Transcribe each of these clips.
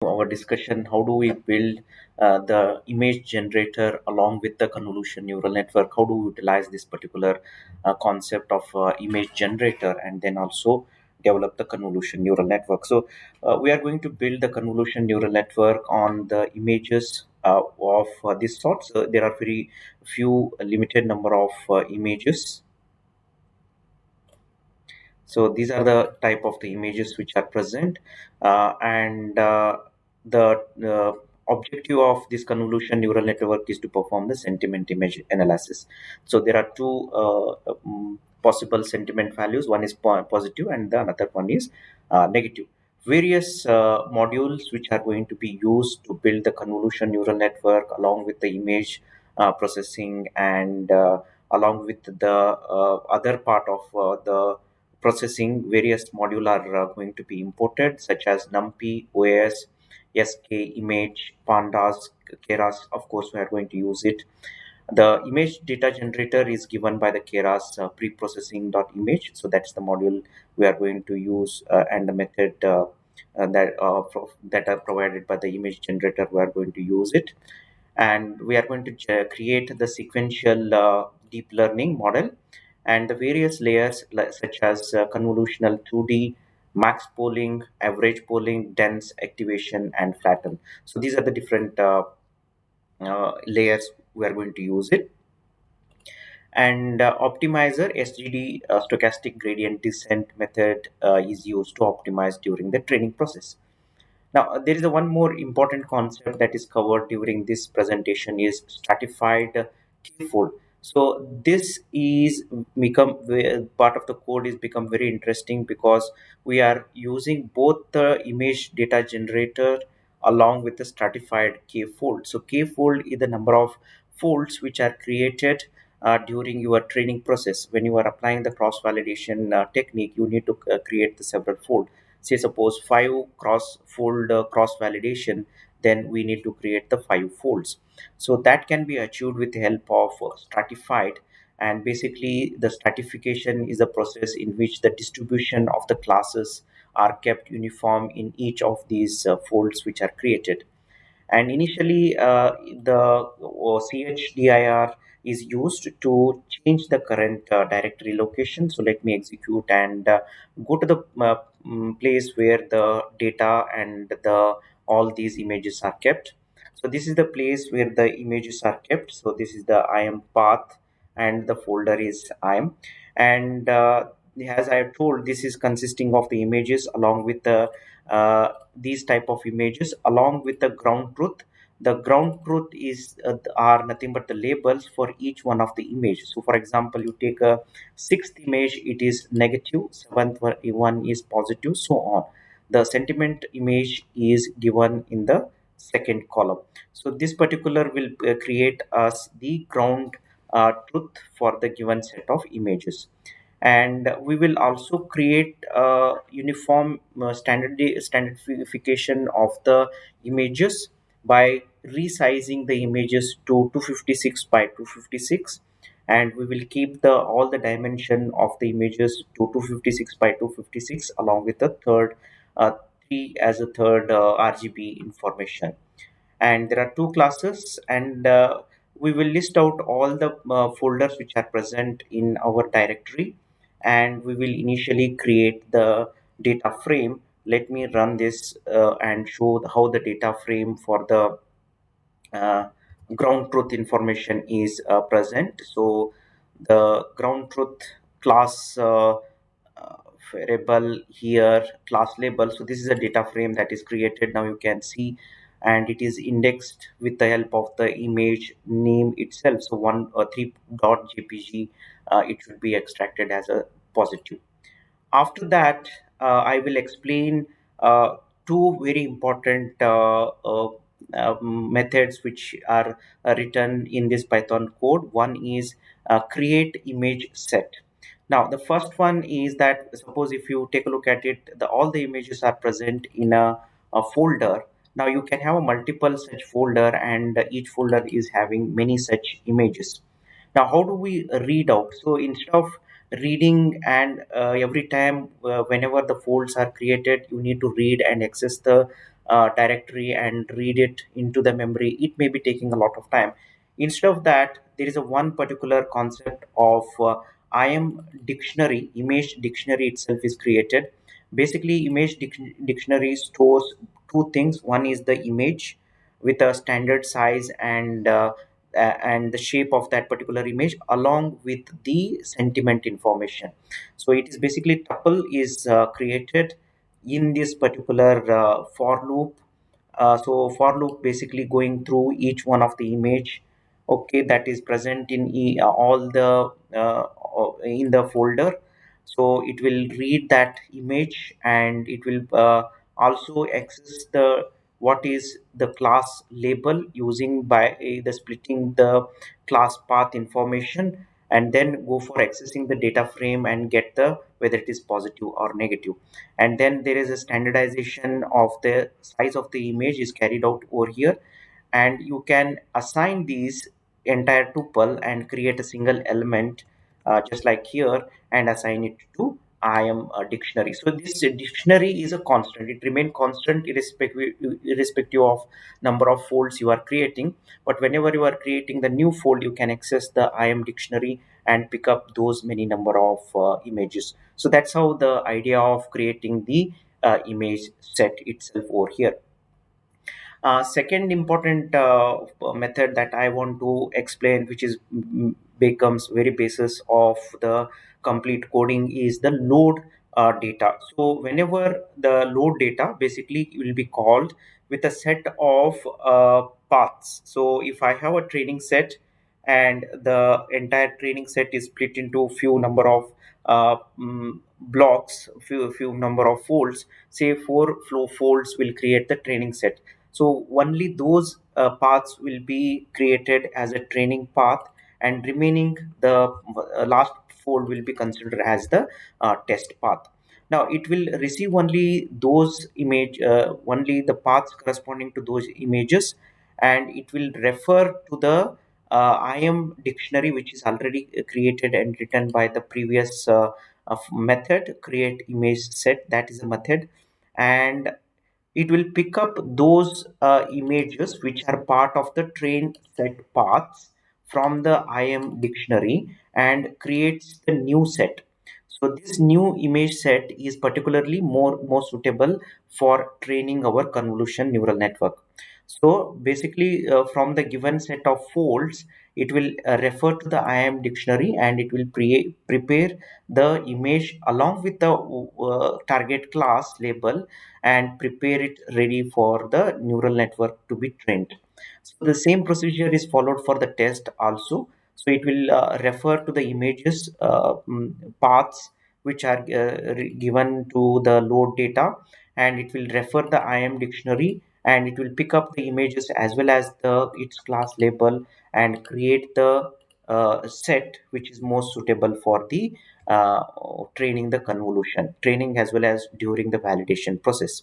our discussion, how do we build the image generator along with the convolution neural network? How do we utilize this particular concept of image generator and then also develop the convolution neural network? So we are going to build the convolution neural network on the images of this sort. So there are very few limited number of images. So these are the type of the images which are present, and the objective of this convolution neural network is to perform the sentiment image analysis. So there are two possible sentiment values. One is positive, and the another one is negative. Various modules which are going to be used to build the convolution neural network along with the image processing and along with the other part of the processing. Various modules are going to be imported, such as NumPy, OS, SK, Image, Pandas, Keras. Of course, we are going to use it. The image data generator is given by the Keras preprocessing.image. So that's the module we are going to use, and the method that are provided by the image generator. We are going to use it, and we are going to create the sequential deep learning model and the various layers such as convolutional 2D, max polling, average polling, dense activation, and flatten. So these are the different layers we are going to use it. And optimizer SGD, stochastic gradient descent method, is used to optimize during the training process. Now, there is a one more important concept that is covered during this presentation is stratified k-fold. So this is become part of the code is become very interesting because we are using both the image data generator along with the stratified k-fold. So k-fold is the number of folds which are created during your training process. When you are applying the cross validation technique, you need to create the several folds. Say suppose 5 cross fold cross validation, then we need to create the 5 folds. So that can be achieved with the help of stratified. And basically the stratification is a process in which the distribution of the classes are kept uniform in each of these folds which are created. And initially the chdir is used to change the current directory location. So let me execute and go to the place where the data and the all these images are kept. So this is the place where the images are kept. So this is the im path and the folder is im. And as I have told, this is consisting of the images along with the these type of images along with the ground truth. The ground truth is are nothing but the labels for each one of the images. So for example, you take a sixth image, it is negative, seventh one is positive, so on. The sentiment image is given in the second column. So this particular will create us the ground truth for the given set of images. And we will also create a uniform standardification of the images by resizing the images to 256 by 256. And we will keep the all the dimension of the images to 256 by 256 along with the third 3 as a third rgb information. And there are two classes, and we will list out all the folders which are present in our directory, and we will initially create the data frame. Let me run this and show how the data frame for the uh, ground truth information is present. So the ground truth class variable here, class label. So this is a data frame that is created. Now you can see, and it is indexed with the help of the image name itself. So one 3.jpg, it should be extracted as a positive. After that, I will explain two very important methods which are written in this Python code. One is create image set. Now, the first one is that suppose if you take a look at it, all the images are present in a folder. Now you can have a multiple such folder, and each folder is having many such images. Now, how do we read out? So instead of reading and every time whenever the folds are created, you need to read and access the directory and read it into the memory, it may be taking a lot of time. Instead of that, there is a one particular concept of IAM dictionary, image dictionary itself is created. Basically, image dictionary stores two things. One is the image with a standard size and the shape of that particular image along with the sentiment information. So it is basically tuple is created in this particular for loop. So for loop basically going through each one of the image, okay, that is present in all the in the folder. So it will read that image and it will also access the what is the class label using by the splitting the class path information, and then go for accessing the data frame and get the whether it is positive or negative. And then there is a standardization of the size of the image is carried out over here, and you can assign these entire tuple and create a single element, just like here, and assign it to IAM dictionary. So this dictionary is a constant. It remains constant irrespective of number of folds you are creating. But whenever you are creating the new fold, you can access the IAM dictionary and pick up those many number of images. So that's how the idea of creating the image set itself over here. Second important method that I want to explain, which is becomes very basis of the complete coding, is the load data. So whenever the load data basically will be called with a set of paths. So if I have a training set and the entire training set is split into few number of blocks, few number of folds, say four flow folds will create the training set. So only those paths will be created as a training path, and remaining the last fold will be considered as the test path. Now it will receive only those image, only the paths corresponding to those images, and it will refer to the IAM dictionary, which is already created and written by the previous of method create image set. That is a method, and it will pick up those images which are part of the train set paths from the IAM dictionary and creates the new set. So this new image set is particularly more suitable for training our convolution neural network. So basically, from the given set of folds, it will refer to the IAM dictionary and it will prepare the image along with the target class label and prepare it ready for the neural network to be trained. So the same procedure is followed for the test also. So it will refer to the images paths which are given to the load data, and it will refer the IAM dictionary, and it will pick up the images as well as the its class label and create the set which is most suitable for the uh, training the convolution training as well as during the validation process.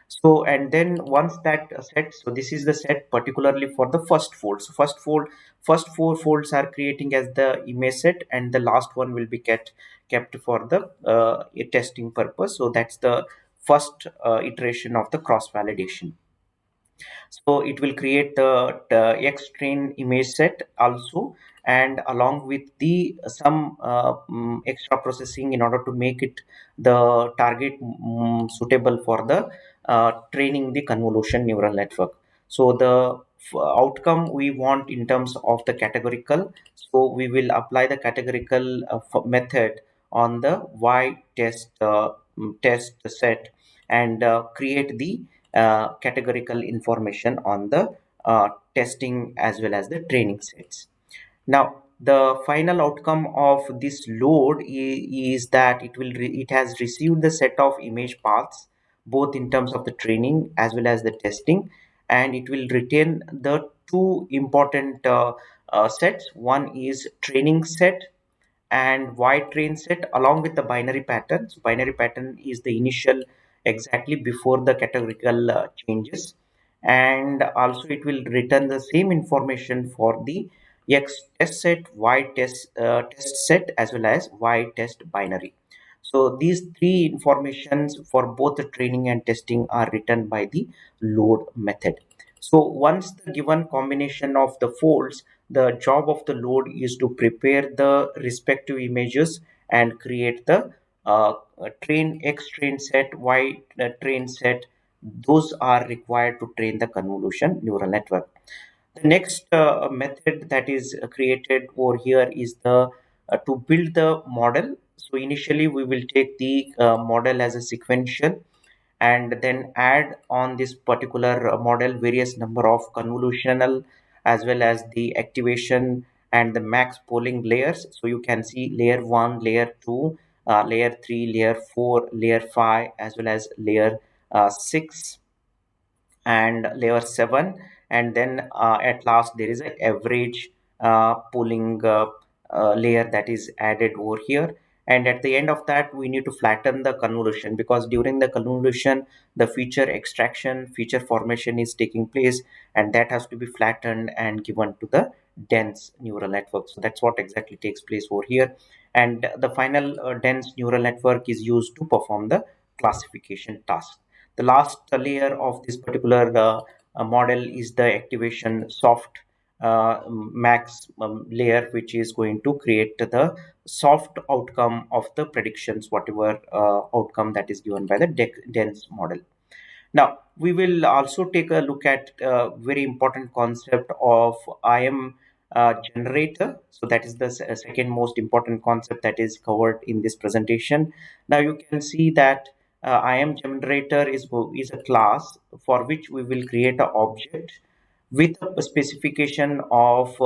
So and then once that set, so this is the set particularly for the first fold. So first four folds are creating as the image set, and the last one will be kept for the testing purpose. So that's the first iteration of the cross validation. So it will create the X train image set also, and along with the some extra processing in order to make it the target suitable for the training the convolution neural network. So the outcome we want in terms of the categorical, so we will apply the categorical method on the Y test set and create the categorical information on the testing as well as the training sets. Now, the final outcome of this load is that it has received the set of image paths both in terms of the training as well as the testing, and it will retain the two important sets. One is training set and white train set along with the binary pattern. So binary pattern is the initial exactly before the categorical changes, and also it will return the same information for the X test set, Y test set as well as Y test binary. So these three informations for both the training and testing are written by the load method. So once the given combination of the folds, the job of the load is to prepare the respective images and create the train X train set, Y train set. Those are required to train the convolution neural network. The next method that is created over here is the to build the model. So initially we will take the model as a sequential and then add on this particular model various number of convolutional as well as the activation and the max polling layers. So you can see layer 1, layer 2, layer 3, layer 4, layer 5 as well as layer 6 and layer 7, and then at last there is an average pooling layer that is added over here. And at the end of that we need to flatten the convolution, because during the convolution the feature extraction, feature formation is taking place, and that has to be flattened and given to the dense neural network. So that's what exactly takes place over here. And the final dense neural network is used to perform the classification task. The last layer of this particular model is the activation soft max layer, which is going to create the soft outcome of the predictions, whatever outcome that is given by the dense model. Now, we will also take a look at a very important concept of IM generator. So that is the second most important concept that is covered in this presentation. Now you can see that IM generator is a class for which we will create an object with a specification of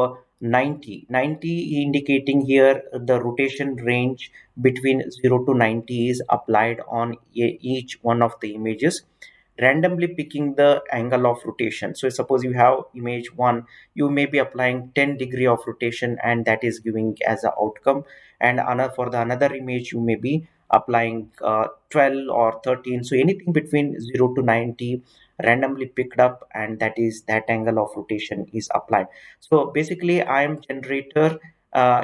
90 indicating here the rotation range between 0 to 90 is applied on each one of the images, randomly picking the angle of rotation. So suppose you have image 1, you may be applying 10 degree of rotation and that is giving as a outcome, and another for the another image you may be applying 12 or 13. So anything between 0 to 90 randomly picked up, and that is that angle of rotation is applied. So basically IM generator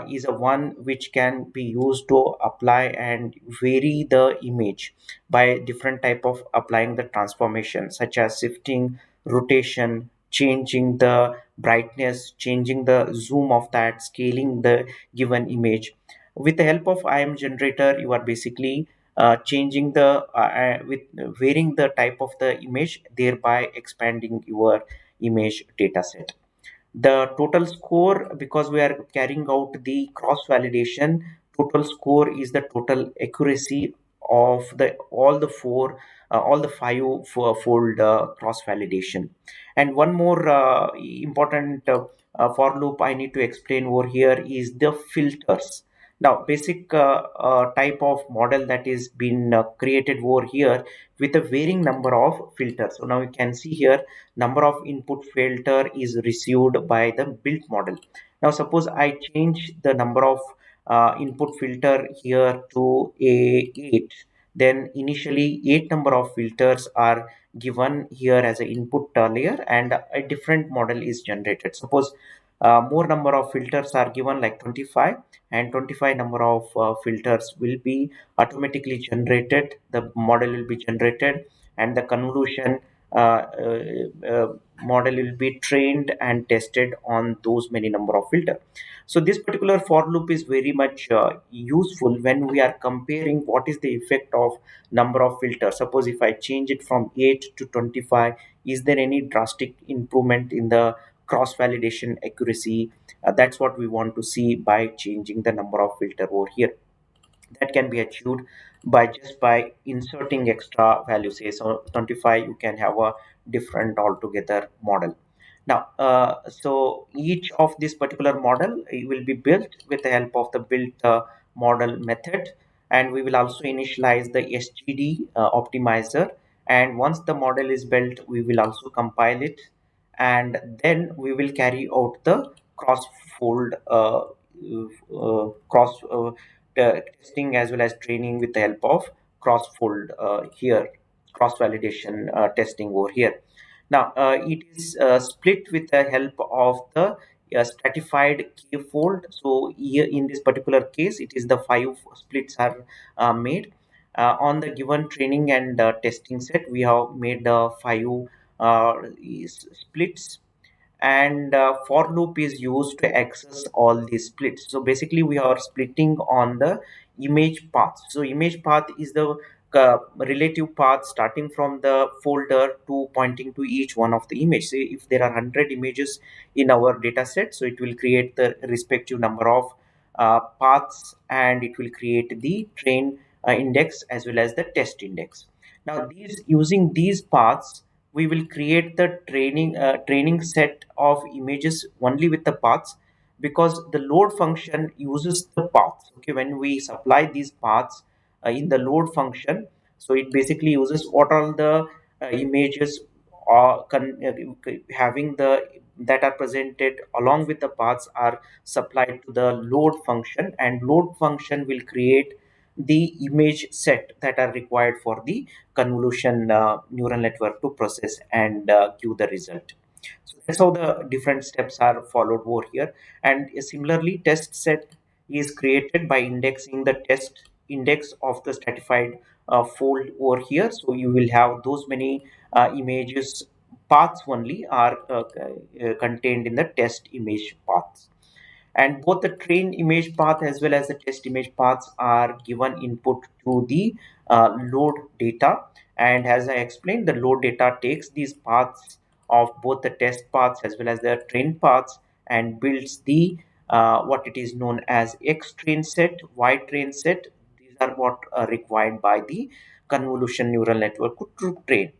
is a one which can be used to apply and vary the image by different type of applying the transformation, such as shifting, rotation, changing the brightness, changing the zoom of that, scaling the given image. With the help of IM generator you are basically changing the with varying the type of the image, thereby expanding your image data set. The total score, because we are carrying out the cross validation, total score is the total accuracy of the all the five fold cross validation. And one more important for loop I need to explain over here is the filters. Now basic type of model that is been created over here with a varying number of filters. So now you can see here number of input filter is received by the built model. Now suppose I change the number of input filter here to a 8, then initially 8 number of filters are given here as an input layer and a different model is generated. Suppose more number of filters are given like 25, and 25 number of filters will be automatically generated, the model will be generated, and the convolution model will be trained and tested on those many number of filter. So this particular for loop is very much useful when we are comparing what is the effect of number of filters. Suppose if I change it from 8 to 25, is there any drastic improvement in the cross validation accuracy? That's what we want to see by changing the number of filter over here. That can be achieved by just by inserting extra values. Say so 25 you can have a different altogether model. Now so each of this particular model will be built with the help of the built model method, and we will also initialize the SGD optimizer. And once the model is built we will also compile it, and then we will carry out the cross fold cross testing as well as training with the help of cross fold here, cross validation testing over here. Now it is split with the help of the stratified k-fold. So here in this particular case, it is the five splits are made on the given training and testing set. We have made five splits, and for loop is used to access all these splits. So basically we are splitting on the image path. So image path is the relative path starting from the folder to pointing to each one of the image. Say if there are 100 images in our data set, so it will create the respective number of paths, and it will create the train index as well as the test index. Now these using these paths, we will create the training set of images only with the paths, because the load function uses the paths. Okay, when we supply these paths in the load function, so it basically uses what all the images are having the that are presented along with the paths are supplied to the load function, and load function will create the image set that are required for the convolution neural network to process and give the result. So that's how the different steps are followed over here. And similarly, test set is created by indexing the test index of the stratified fold over here. So you will have those many images paths only are contained in the test image paths, and both the train image path as well as the test image paths are given input to the load data. And as I explained, the load data takes these paths of both the test paths as well as the train paths and builds the what it is known as X train set, Y train set. These are what are required by the convolution neural network to train.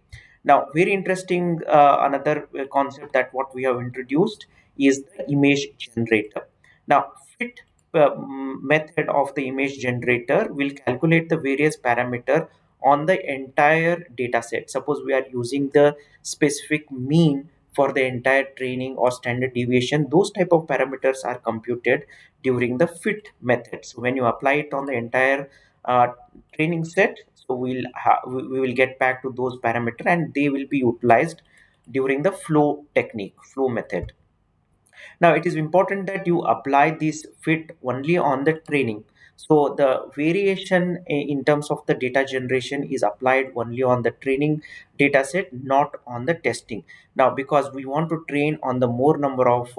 Now, very interesting, another concept that what we have introduced is the image generator. Now, fit method of the image generator will calculate the various parameter on the entire data set. Suppose we are using the specific mean for the entire training or standard deviation, those type of parameters are computed during the fit method. So when you apply it on the entire uh, training set, so we will get back to those parameter and they will be utilized during the flow method. Now, it is important that you apply this fit only on the training. So the variation in terms of the data generation is applied only on the training data set, not on the testing. Now, because we want to train on the more number of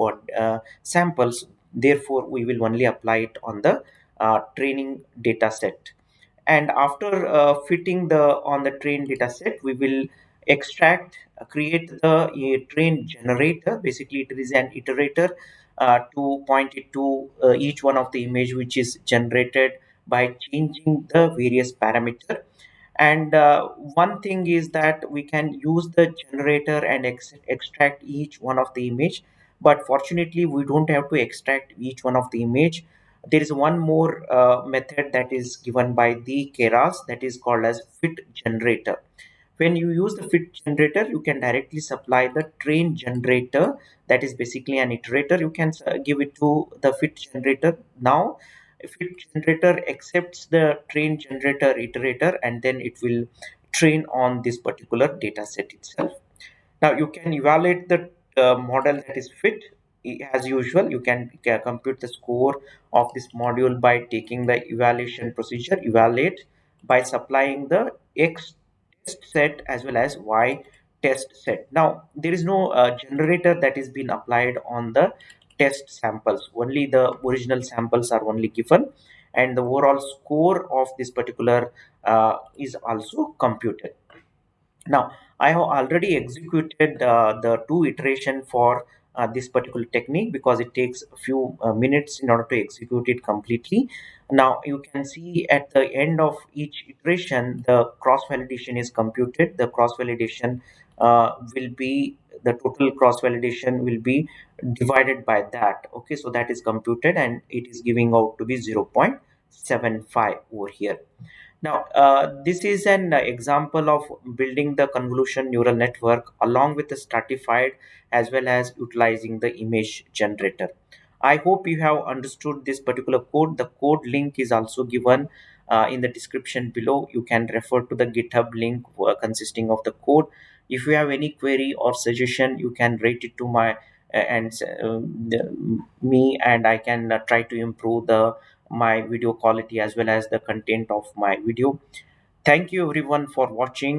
samples, therefore we will only apply it on the training data set. And after fitting the on the train data set, we will extract create the train generator. Basically it is an iterator to point it to each one of the image which is generated by changing the various parameter. And one thing is that we can use the generator and extract each one of the image, but fortunately we don't have to extract each one of the image. There is one more method that is given by the keras, that is called as fit generator. When you use the fit generator, you can directly supply the train generator, that is basically an iterator. You can give it to the fit generator. Now fit generator accepts the train generator iterator, and then it will train on this particular data set itself. Now you can evaluate the model that is fit. As usual, you can compute the score of this module by taking the evaluation procedure, evaluate by supplying the X test set as well as Y test set. Now there is no generator that is being applied on the test samples. Only the original samples are only given, and the overall score of this particular is also computed. Now, I have already executed the two iteration for this particular technique, because it takes a few minutes in order to execute it completely. Now, you can see at the end of each iteration, the cross validation is computed. The cross validation will be the total cross validation will be divided by that. Okay, so that is computed and it is giving out to be 0.75 over here. Now, this is an example of building the convolution neural network along with the stratified as well as utilizing the image generator. I hope you have understood this particular code. The code link is also given in the description below. You can refer to the GitHub link consisting of the code. If you have any query or suggestion, you can write it to my and me, and I can try to improve the my video quality as well as the content of my video. Thank you everyone for watching.